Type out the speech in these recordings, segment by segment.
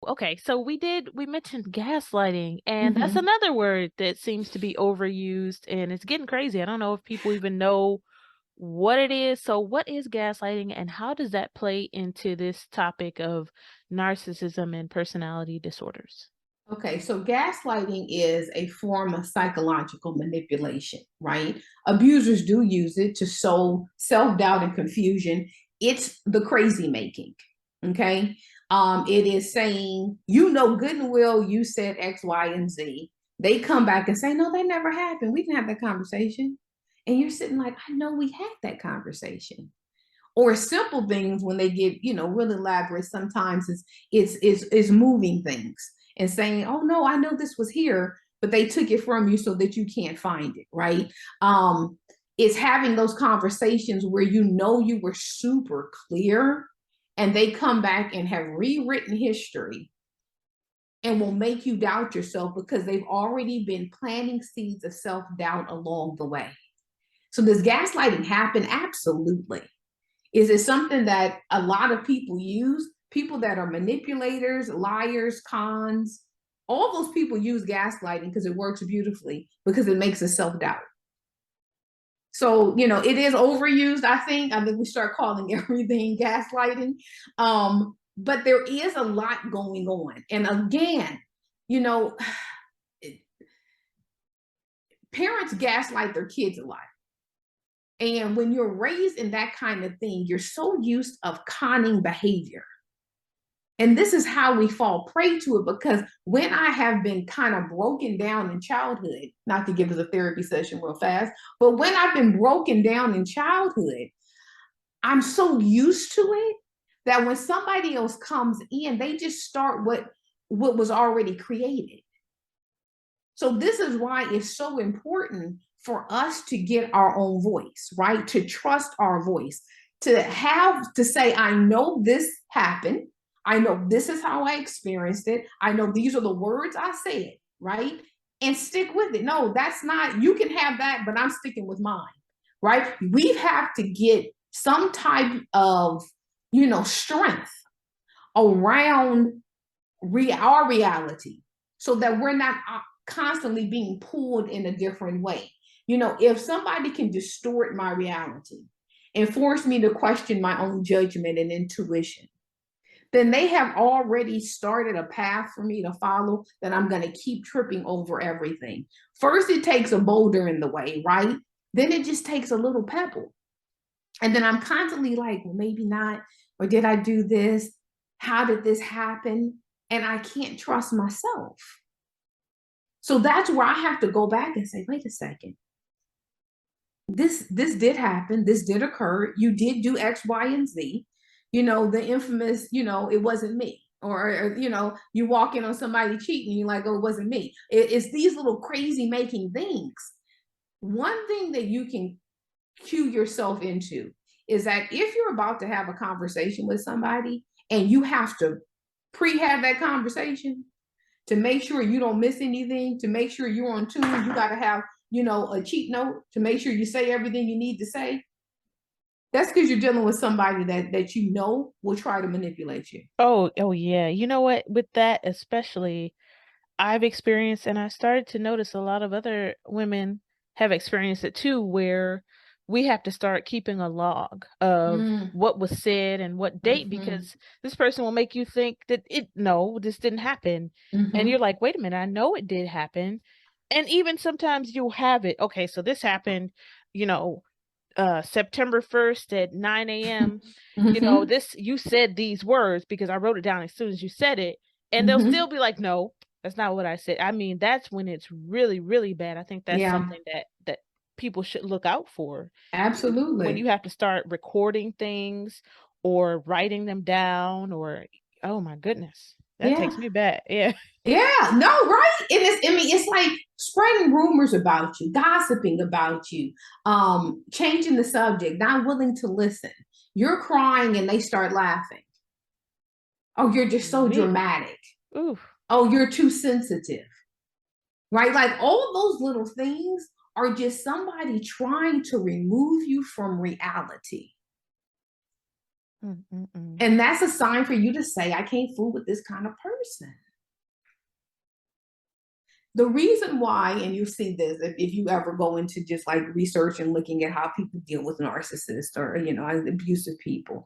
okay. So we mentioned gaslighting, and that's Hmm. another word that seems to be overused and it's getting crazy. I don't know if people even know what it is. So what is gaslighting and how does that play into this topic of narcissism and personality disorders? Okay, so gaslighting is a form of psychological manipulation, right? Abusers do use it to sow self doubt and confusion. It's the crazy making. Okay. It is saying, you know, good and well, you said X, Y, and Z. They come back and say, no, they never happened. We didn't have that conversation. And you're sitting like, I know we had that conversation. Or simple things when they get, really elaborate, sometimes it's moving things and saying, oh no, I know this was here, but they took it from you so that you can't find it, right? It's having those conversations where you were super clear and they come back and have rewritten history and will make you doubt yourself because they've already been planting seeds of self-doubt along the way. So does gaslighting happen? Absolutely. Is it something that a lot of people use? People that are manipulators, liars, cons, all those people use gaslighting because it works beautifully because it makes us self-doubt. So, it is overused, I think. I think we start calling everything gaslighting. But there is a lot going on. And again, you know, parents gaslight their kids a lot. And when you're raised in that kind of thing, you're so used of conning behavior. And this is how we fall prey to it because when I have been kind of broken down in childhood, not to give us a therapy session real fast, but when I've been broken down in childhood, I'm so used to it that when somebody else comes in, they just start what was already created. So this is why it's so important for us to get our own voice, right? To trust our voice, to have to say, I know this happened. I know this is how I experienced it. I know these are the words I said, right? And stick with it. No, that's not, you can have that, but I'm sticking with mine, right? We have to get some type of, strength around our reality so that we're not constantly being pulled in a different way. If somebody can distort my reality and force me to question my own judgment and intuition, then they have already started a path for me to follow that I'm going to keep tripping over everything. First, it takes a boulder in the way, right? Then it just takes a little pebble. And then I'm constantly like, well, maybe not. Or did I do this? How did this happen? And I can't trust myself. So that's where I have to go back and say, wait a second. This did happen. This did occur. You did do X, Y, and Z. The infamous, it wasn't me. Or you walk in on somebody cheating, you're like, oh, it wasn't me. It's these little crazy making things. One thing that you can cue yourself into is that if you're about to have a conversation with somebody and you have to pre-have that conversation to make sure you don't miss anything, to make sure you're on tune, you got to have, a cheat note to make sure you say everything you need to say. That's because you're dealing with somebody that will try to manipulate you. Oh yeah. You know what? With that especially, I've experienced and I started to notice a lot of other women have experienced it too, where we have to start keeping a log of Mm, what was said and what date mm-hmm, because this person will make you think that no, this didn't happen. And you're mm-hmm, like, wait a minute, I know it did happen. And even sometimes you'll have it. Okay, so this happened, you know, September 1st at 9 a.m. mm-hmm, This you said these words because I wrote it down as soon as you said it. And they'll mm-hmm. still be like, no, that's not what I said. I mean, that's when it's really, really bad. I think that's Yeah, something that people should look out for when you absolutely. have to start recording things or writing them down or oh my goodness. That Yeah. takes me back. Yeah. Yeah, no, right? It is, I mean, it's like spreading rumors about you, gossiping about you, changing the subject, not willing to listen. You're crying and they start laughing. Oh, you're just so Me. dramatic. Ooh. Oh, you're too sensitive. Right? Like all those little things are just somebody trying to remove you from reality. Mm, mm, mm. And that's a sign for you to say, I can't fool with this kind of person. The reason why, and you see this if you ever go into just like research and looking at how people deal with narcissists or abusive people,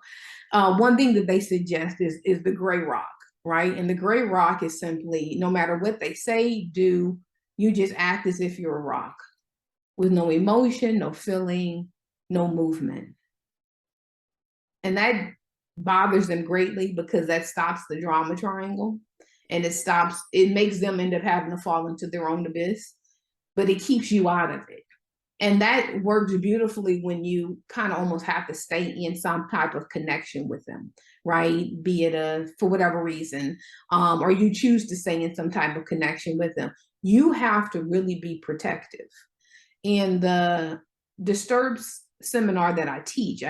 one thing that they suggest is the gray rock, right? And the gray rock is simply no matter what they say, do, you just act as if you're a rock with no emotion, no feeling, no movement. And that bothers them greatly because that stops the drama triangle, and it makes them end up having to fall into their own abyss, but it keeps you out of it. And that works beautifully when you kind of almost have to stay in some type of connection with them, right? Be it for whatever reason, or you choose to stay in some type of connection with them. You have to really be protective. In the disturbed seminar that I teach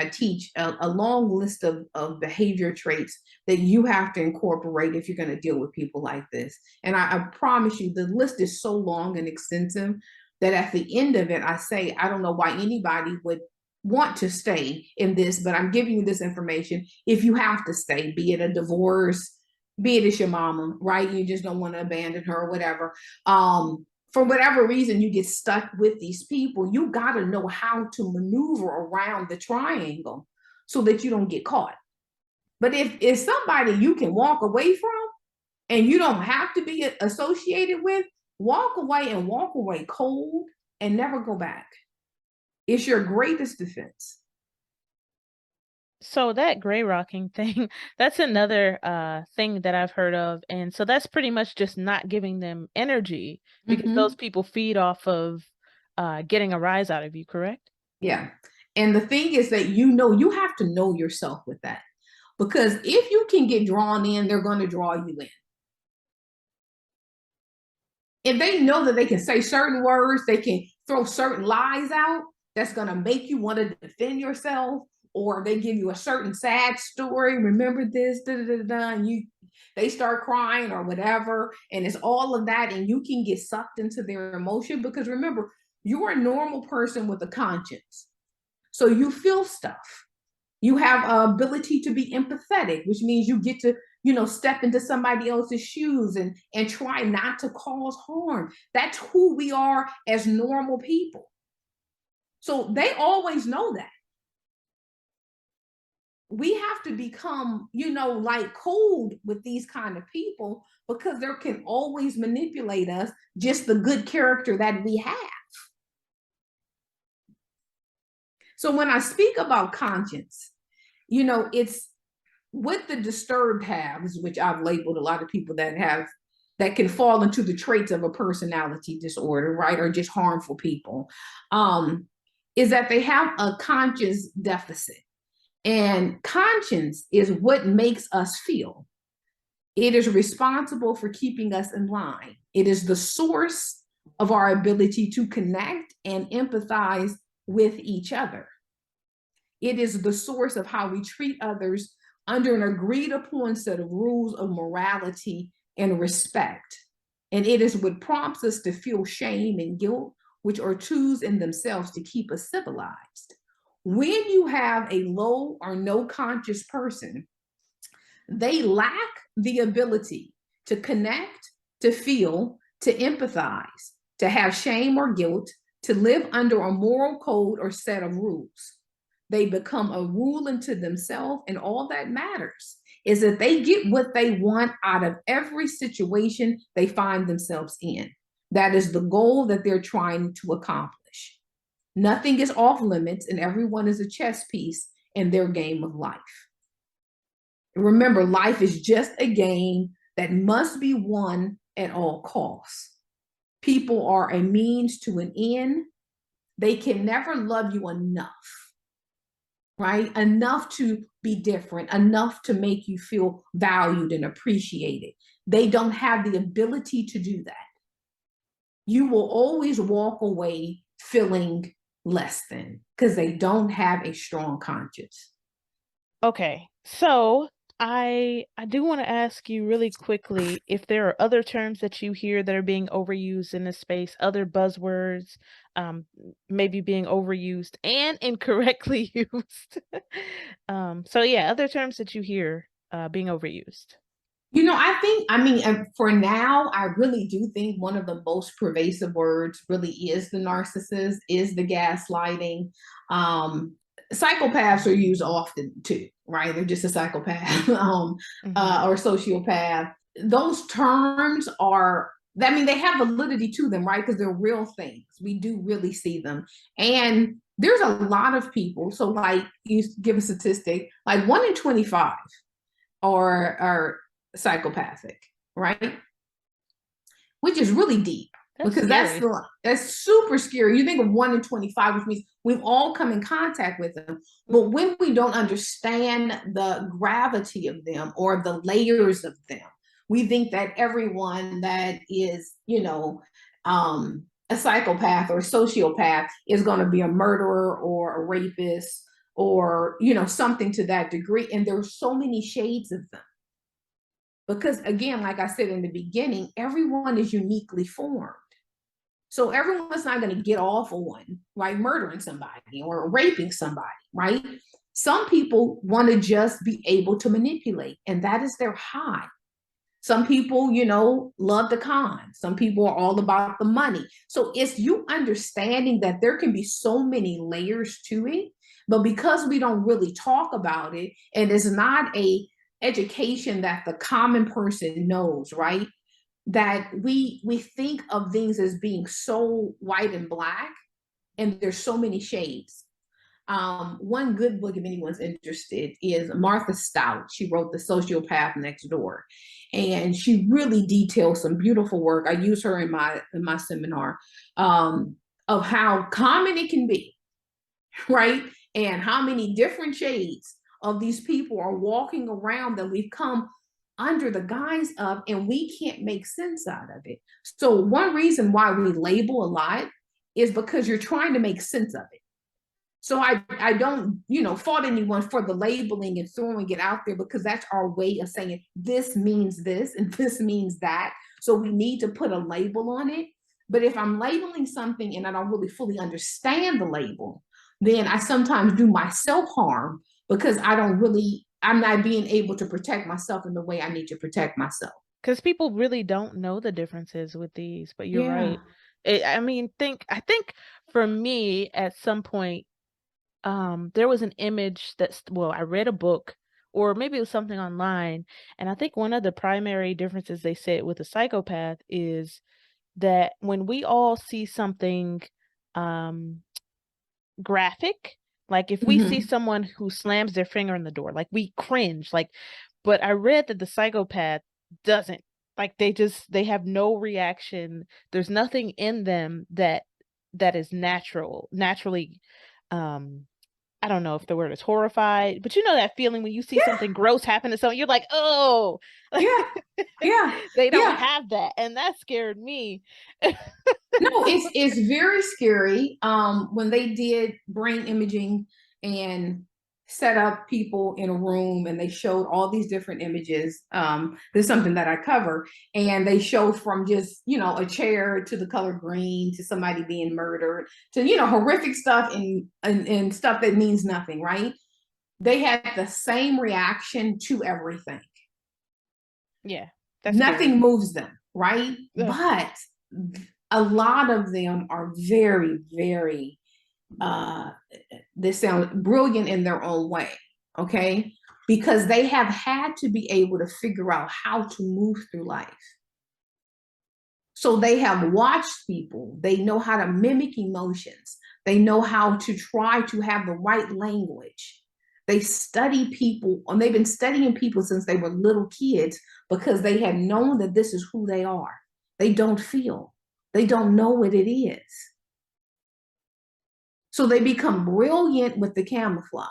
a long list of behavior traits that you have to incorporate if you're going to deal with people like this. And I promise you, the list is so long and extensive that at the end of it, I say, I don't know why anybody would want to stay in this, but I'm giving you this information. If you have to stay, be it a divorce, be it it's your mama, right? You just don't want to abandon her or whatever. For whatever reason you get stuck with these people, you got to know how to maneuver around the triangle so that you don't get caught. But if it's somebody you can walk away from and you don't have to be associated with, walk away and walk away cold and never go back. It's your greatest defense. So that gray rocking thing, that's another thing that I've heard of. And so that's pretty much just not giving them energy because those Mm-hmm. people feed off of getting a rise out of you, correct? Yeah. And the thing is that you have to know yourself with that. Because if you can get drawn in, they're going to draw you in. If they know that they can say certain words, they can throw certain lies out that's going to make you want to defend yourself, or they give you a certain sad story, remember this, da, da, da, da, and they start crying or whatever, and it's all of that, and you can get sucked into their emotion because remember, you're a normal person with a conscience. So you feel stuff. You have ability to be empathetic, which means you get to, step into somebody else's shoes and try not to cause harm. That's who we are as normal people. So they always know that. We have to become, like cold with these kind of people because they can always manipulate us, just the good character that we have. So when I speak about conscience, it's what the disturbed halves, which I've labeled a lot of people that can fall into the traits of a personality disorder, right? Or just harmful people, is that they have a conscious deficit. And conscience is what makes us feel. It is responsible for keeping us in line. It is the source of our ability to connect and empathize with each other. It is the source of how we treat others under an agreed upon set of rules of morality and respect. And it is what prompts us to feel shame and guilt, which are tools in themselves to keep us civilized. When you have a low or no conscious person, they lack the ability to connect, to feel, to empathize, to have shame or guilt, to live under a moral code or set of rules. They become a rule unto themselves, and all that matters is that they get what they want out of every situation they find themselves in. That is the goal that they're trying to accomplish. Nothing is off limits, and everyone is a chess piece in their game of life. Remember, life is just a game that must be won at all costs. People are a means to an end. They can never love you enough, right? Enough to be different, enough to make you feel valued and appreciated. They don't have the ability to do that. You will always walk away feeling less than because they don't have a strong conscience. Okay. So I do want to ask you really quickly if there are other terms that you hear that are being overused in this space, other buzzwords, maybe being overused and incorrectly used. So yeah, other terms that you hear being overused. I think, for now, I really do think one of the most pervasive words really is the narcissist, is the gaslighting. Um, Psychopaths are used often too, right? They're just a psychopath Hmm. or sociopath. Those terms are, I mean, they have validity to them, right? Because they're real things. We do really see them. And there's a lot of people. So, like, you give a statistic, like 1 in 25 are psychopathic, right? Which is really deep That's because scary. that's super scary. You think of 1 in 25, which means we've all come in contact with them. But Mhm. when we don't understand the gravity of them or the layers of them, we think that everyone that is, a psychopath or a sociopath is going to be a murderer or a rapist or, something to that degree. And there's so many shades of them. Because again, like I said in the beginning, everyone is uniquely formed. So everyone's not going to get off on like murdering somebody or raping somebody, right? Some people want to just be able to manipulate, and that is their high. Some people, love the con. Some people are all about the money. So it's you understanding that there can be so many layers to it, but because we don't really talk about it, and it's not a education that the common person knows, right? That we think of things as being so white and black, and there's so many shades. One good book, if anyone's interested, is Martha Stout. She wrote The Sociopath Next Door, and she really details some beautiful work. I use her in my seminar, of how common it can be, right? And how many different shades of these people are walking around that we've come under the guise of, and we can't make sense out of it. So one reason why we label a lot is because you're trying to make sense of it. So I don't, fault anyone for the labeling and throwing it out there, because that's our way of saying this means this and this means that. So we need to put a label on it. But if I'm labeling something and I don't really fully understand the label, then I sometimes do myself harm because I'm not being able to protect myself in the way I need to protect myself. Because people really don't know the differences with these, but you're Yeah. right. I mean, I think for me at some point, there was an image well, I read a book or maybe it was something online, and I think one of the primary differences they said with a psychopath is that when we all see something um graphic, like if we see Mm-hmm. someone who slams their finger in the door, like we cringe, like, but I read that the psychopath doesn't. Like they have no reaction. There's nothing in them that is naturally um I don't know if the word is horrified, but you know that feeling when you see Yeah. something gross happen to someone, you're like, oh, Yeah. Yeah. they don't Yeah. have that. And that scared me. No, it's very scary. When they did brain imaging and set up people in a room and they showed all these different images. There's something that I cover, and they showed from just a chair to the color green to somebody being murdered to horrific stuff and stuff that means nothing, right? They had the same reaction to everything. Yeah, that's Nothing scary. moves them, right? Ugh. But a lot of them are very, very, uh, they sound brilliant in their own way, okay? Because they have had to be able to figure out how to move through life. So they have watched people, they know how to mimic emotions, they know how to try to have the right language. They study people, and they've been studying people since they were little kids because they have known that this is who they are. They don't feel, they don't know what it is. So they become brilliant with the camouflage.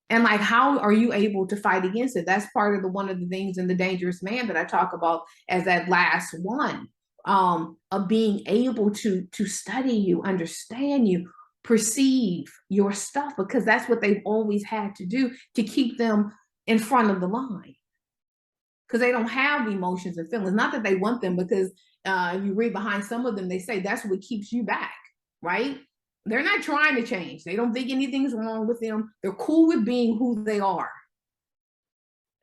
And like, how are you able to fight against it? That's part of the one of the things in The Dangerous Man that I talk about as that last one, of being able to study you, understand you. perceive your stuff, because that's what they've always had to do to keep them in front of the line, because they don't have emotions and feelings. Not that they want them, because if you read behind some of them, they say that's what keeps you back, right? They're not trying to change. They don't think anything's wrong with them. They're cool with being who they are.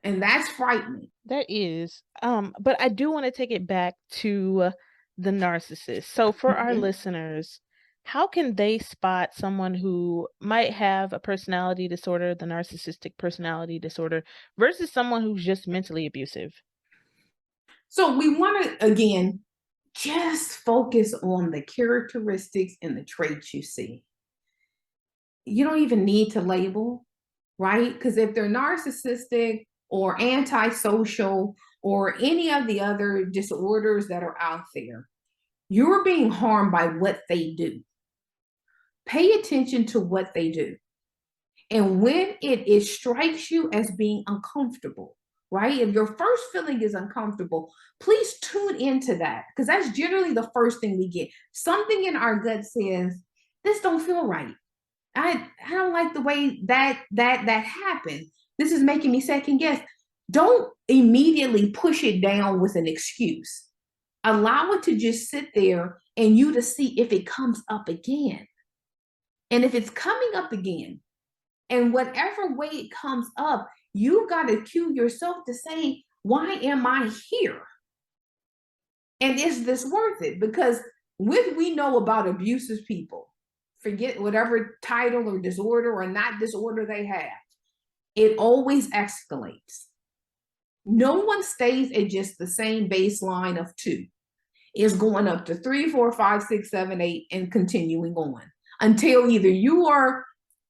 And that's frightening. That is. But I do want to take it back to the narcissist. So for our Mm-hmm. listeners, how can they spot someone who might have a personality disorder, the narcissistic personality disorder, versus someone who's just mentally abusive? So we want to, again, just focus on the characteristics and the traits you see. You don't even need to label, right? Because if they're narcissistic or antisocial or any of the other disorders that are out there, you're being harmed by what they do. Pay attention to what they do. And when it strikes you as being uncomfortable, right? If your first feeling is uncomfortable, please tune into that, because that's generally the first thing we get. Something in our gut says, this don't feel right. I don't like the way that happened. This is making me second guess. Don't immediately push it down with an excuse. Allow it to just sit there and you to see if it comes up again. And if it's coming up again, and whatever way it comes up, you got to cue yourself to say, why am I here? And is this worth it? Because what we know about abusive people, forget whatever title or disorder or not disorder they have, it always escalates. No one stays at just the same baseline of 2. It's going up to 3, 4, 5, 6, 7, 8, and continuing on until either you are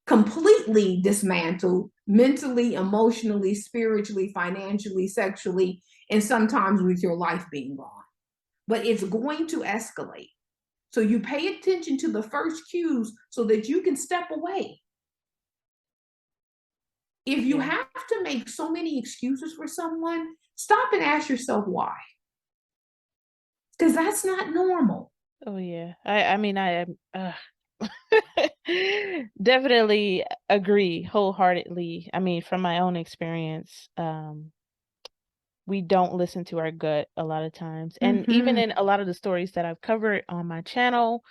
completely dismantled mentally, emotionally, spiritually, financially, sexually, and sometimes with your life being gone. But it's going to escalate. So you pay attention to the first cues so that you can step away. If you Yeah. have to make so many excuses for someone, stop and ask yourself why. Because that's not normal. Oh yeah. I mean I am definitely agree wholeheartedly. I mean, from my own experience, we don't listen to our gut a lot of times. And even Mm-hmm. in a lot of the stories that I've covered on my channel,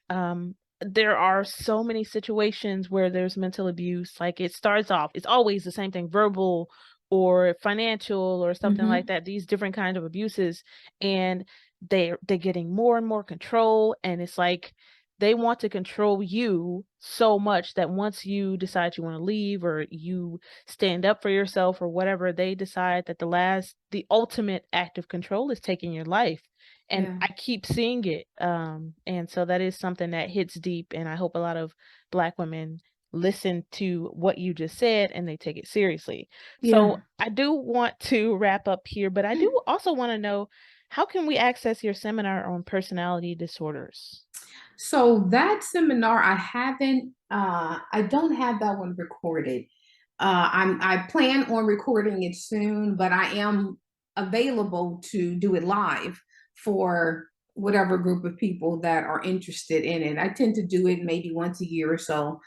um, there are so many situations where there's mental abuse. Like it starts off, it's always the same thing, verbal or financial or something like Mm-hmm. that, these different kinds of abuses. And they're getting more and more control. And it's like they want to control you so much that once you decide you want to leave or you stand up for yourself or whatever, they decide that the ultimate act of control is taking your life. And Yeah. I keep seeing it. And so that is something that hits deep. And I hope a lot of Black women listen to what you just said and they take it seriously. So Yeah. I do want to wrap up here, but I do also want to know, how can we access your seminar on personality disorders? So that seminar, I don't have that one recorded. I plan on recording it soon, but I am available to do it live for whatever group of people that are interested in it. I tend to do it maybe once a year or so,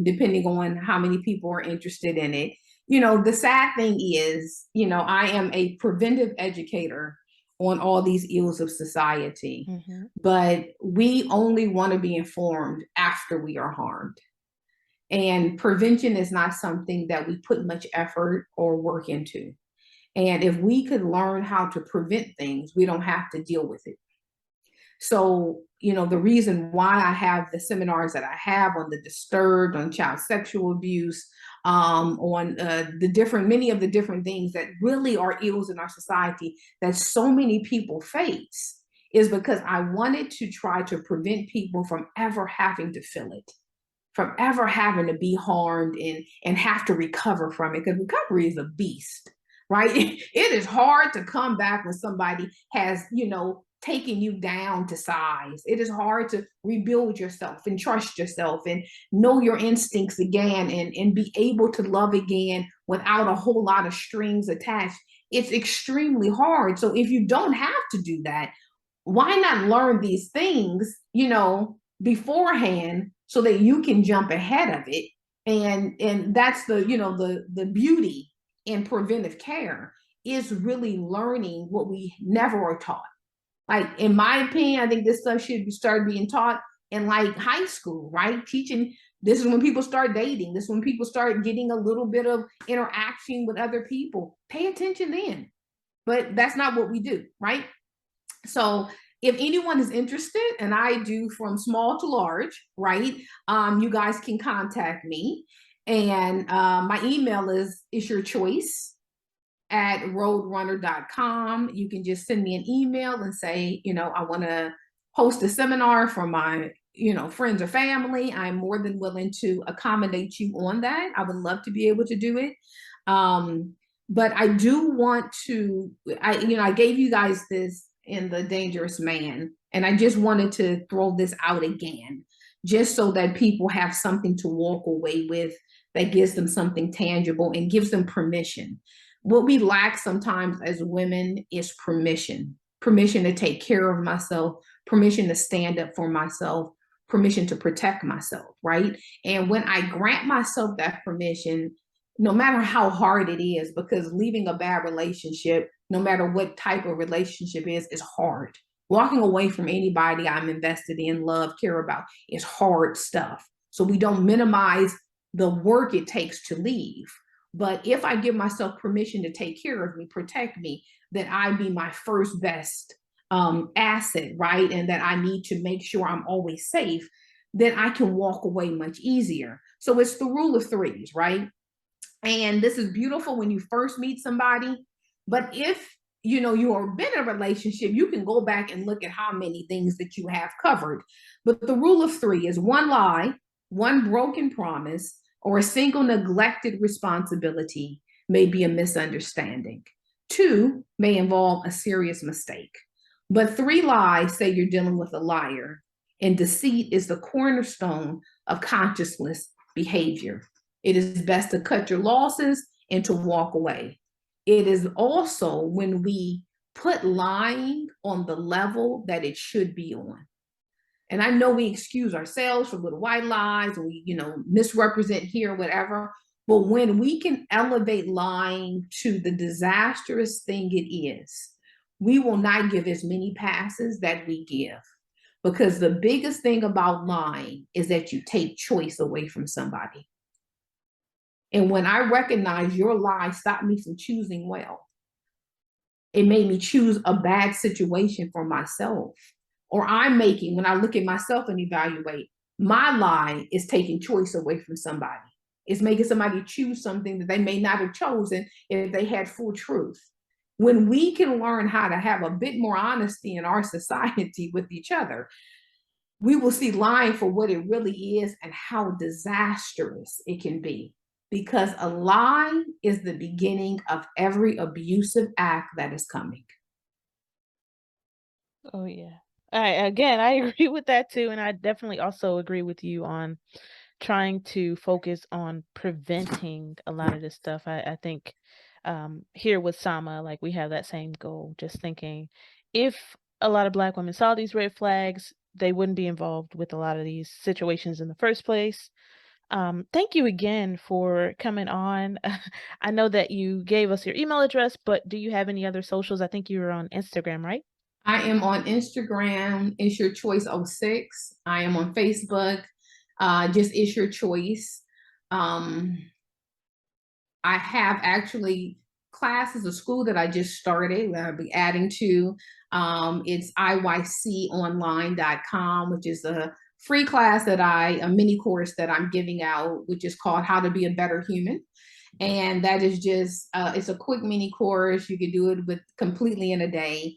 depending on how many people are interested in it. The sad thing is, I am a preventive educator on all these ills of society, Hmm. but we only want to be informed after we are harmed. And prevention is not something that we put much effort or work into. And if we could learn how to prevent things, we don't have to deal with it. So, the reason why I have the seminars that I have on the disturbed, on child sexual abuse, on many of the different things that really are ills in our society that so many people face, is because I wanted to try to prevent people from ever having to feel it, from ever having to be harmed and have to recover from it. Because recovery is a beast, right? It is hard to come back when somebody has, taken you down to size. It is hard to rebuild yourself and trust yourself and know your instincts again and be able to love again without a whole lot of strings attached. It's extremely hard. So if you don't have to do that, why not learn these things, beforehand, so that you can jump ahead of it. And that's the, the beauty in preventive care, is really learning what we never are taught. Like, in my opinion, I think this stuff should start being taught in like high school, right? Teaching, this is when people start dating. This is when people start getting a little bit of interaction with other people. Pay attention then. But that's not what we do, right? So if anyone is interested, and I do from small to large, right? You guys can contact me. And my email is your choice at roadrunner.com. You can just send me an email and say, I want to host a seminar for my, friends or family. I'm more than willing to accommodate you on that. I would love to be able to do it. But I do want to, I gave you guys this in The Dangerous Man, and I just wanted to throw this out again, just so that people have something to walk away with, that gives them something tangible and gives them permission. What we lack sometimes as women is permission to take care of myself, permission to stand up for myself, permission to protect myself, right? And when I grant myself that permission, no matter how hard it is, because leaving a bad relationship, no matter what type of relationship is hard. Walking away from anybody I'm invested in, love, care about, is hard stuff. So we don't minimize the work it takes to leave. But if I give myself permission to take care of me, protect me, that I be my first best asset, right? And that I need to make sure I'm always safe, then I can walk away much easier. So it's the rule of threes, right? And this is beautiful when you first meet somebody. But if you've been in a relationship, you can go back and look at how many things that you have covered. But the rule of three is one lie, one broken promise, or a single neglected responsibility may be a misunderstanding. Two may involve a serious mistake. But three lies say you're dealing with a liar, and deceit is the cornerstone of conscienceless behavior. It is best to cut your losses and to walk away. It is also when we put lying on the level that it should be on. And I know we excuse ourselves for little white lies, and we, misrepresent here, whatever. But when we can elevate lying to the disastrous thing it is, we will not give as many passes that we give. Because the biggest thing about lying is that you take choice away from somebody. And when I recognize your lie stopped me from choosing well, it made me choose a bad situation for myself. Or when I look at myself and evaluate, my lie is taking choice away from somebody. It's making somebody choose something that they may not have chosen if they had full truth. When we can learn how to have a bit more honesty in our society with each other, we will see lying for what it really is and how disastrous it can be. Because a lie is the beginning of every abusive act that is coming. Oh yeah. Again, I agree with that too, and I definitely also agree with you on trying to focus on preventing a lot of this stuff. I think here with Sama, like we have that same goal. Just thinking, if a lot of Black women saw these red flags, they wouldn't be involved with a lot of these situations in the first place. Thank you again for coming on. I know that you gave us your email address, but do you have any other socials? I think you were on Instagram, right? I am on Instagram, It's Your Choice 06. I am on Facebook, just It's Your Choice. Um, I have actually classes, a school that I just started that I'll be adding to. It's iyconline.com, which is a free class a mini course that I'm giving out, which is called How to Be a Better Human. And that is just, it's a quick mini course. You can do it with completely in a day.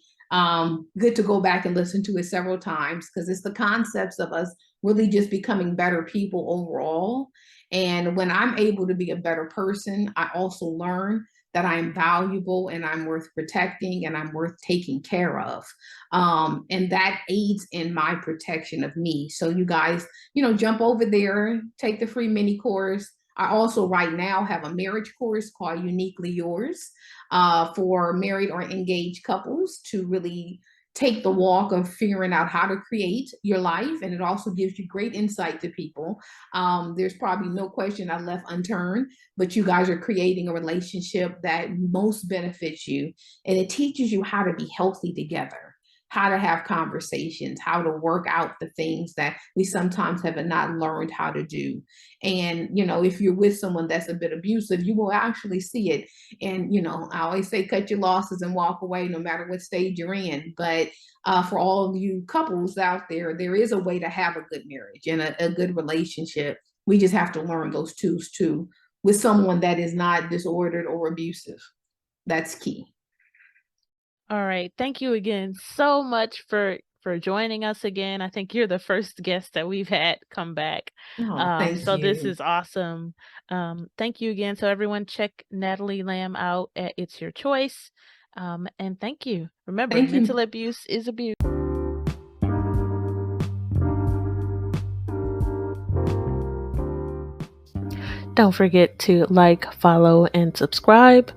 Good to go back and listen to it several times, because it's the concepts of us really just becoming better people overall. And when I'm able to be a better person, I also learn that I am valuable and I'm worth protecting and I'm worth taking care of. And that aids in my protection of me. So you guys, jump over there, take the free mini course. I also right now have a marriage course called Uniquely Yours, for married or engaged couples to really take the walk of figuring out how to create your life, and it also gives you great insight to people. There's probably no question I left unturned, but you guys are creating a relationship that most benefits you, and it teaches you how to be healthy together, how to have conversations, how to work out the things that we sometimes have not learned how to do. And, if you're with someone that's a bit abusive, you will actually see it. And, I always say cut your losses and walk away no matter what stage you're in. But for all of you couples out there, there is a way to have a good marriage and a good relationship. We just have to learn those twos too with someone that is not disordered or abusive. That's key. All right. Thank you again so much for joining us again. I think you're the first guest that we've had come back. Oh, thank So this you. is awesome. Thank you again. So everyone check Natalie Lamb out at It's Your Choice. And thank you. Remember, Thank mental you. abuse is abuse. Don't forget to like, follow, and subscribe.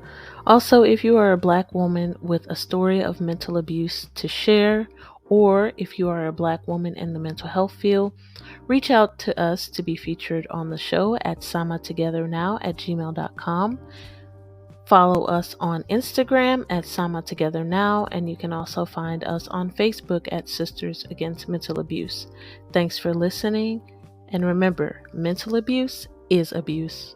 Also, if you are a Black woman with a story of mental abuse to share, or if you are a Black woman in the mental health field, reach out to us to be featured on the show at samatogethernow@gmail.com. Follow us on Instagram at samatogethernow, and you can also find us on Facebook at Sisters Against Mental Abuse. Thanks for listening, and remember, mental abuse is abuse.